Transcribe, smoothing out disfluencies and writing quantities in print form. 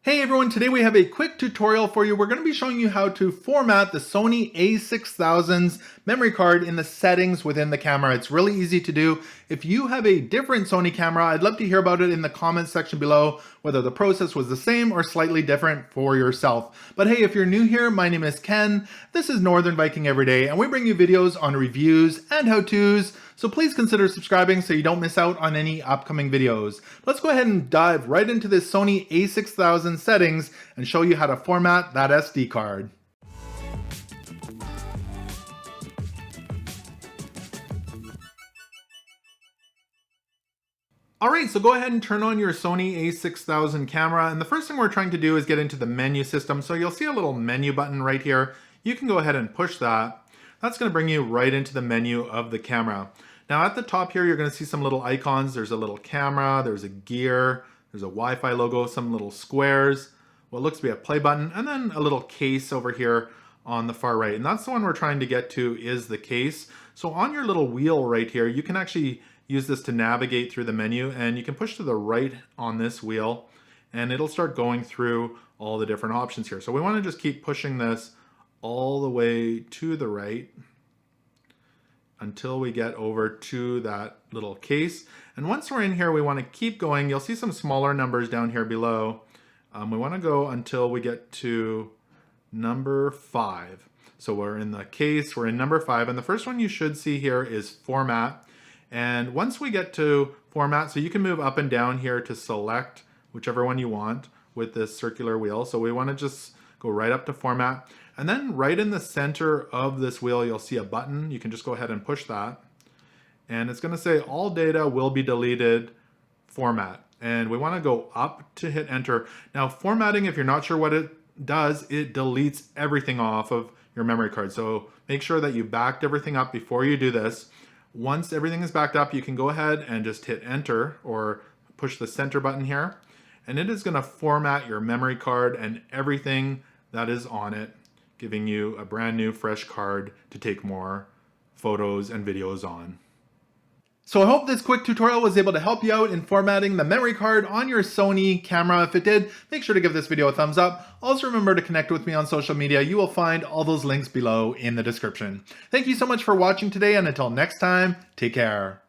Hey everyone, today we have a quick tutorial for you. We're going to be showing you how to format the Sony A6000's memory card in the settings within the camera. It's really easy to do. If you have a different Sony camera, I'd love to hear about it in the comments section below, whether the process was the same or slightly different for yourself. But hey, if you're new here, my name is Ken. This is Northern Viking Everyday, and we bring you videos on reviews and how-tos. So please consider subscribing so you don't miss out on any upcoming videos. Let's go ahead and dive right into this Sony A6000 settings and show you how to format that SD card. Alright, so go ahead and turn on your Sony A6000 camera, and the first thing we're trying to do is get into the menu system. So you'll see a little menu button right here. You can go ahead and push that. That's going to bring you right into the menu of the camera. Now at the top here, you're going to see some little icons. There's a little camera, there's a gear, there's a Wi-Fi logo, some little squares, what looks to be a play button, and then a little case over here on the far right. And that's the one we're trying to get to, is the case. So on your little wheel right here, you can actually use this to navigate through the menu, and you can push to the right on this wheel and it'll start going through all the different options here. So we want to just keep pushing this all the way to the right until we get over to that little case. And once we're in here, we want to keep going. You'll see some smaller numbers down here below. We want to go until we get to number 5. So we're in the case, we're in number 5, and the first one you should see here is format. And once we get to format, so you can move up and down here to select whichever one you want with this circular wheel. So we want to just go right up to format. And then right in the center of this wheel, you'll see a button. You can just go ahead and push that. And it's going to say all data will be deleted, format. And we want to go up to hit enter. Now formatting, if you're not sure what it does, it deletes everything off of your memory card. So make sure that you backed everything up before you do this. Once everything is backed up, you can go ahead and just hit enter or push the center button here. And it is going to format your memory card and everything that is on it, giving you a brand new fresh card to take more photos and videos on. So I hope this quick tutorial was able to help you out in formatting the memory card on your Sony camera. If it did, make sure to give this video a thumbs up. Also remember to connect with me on social media. You will find all those links below in the description. Thank you so much for watching today, and until next time, take care.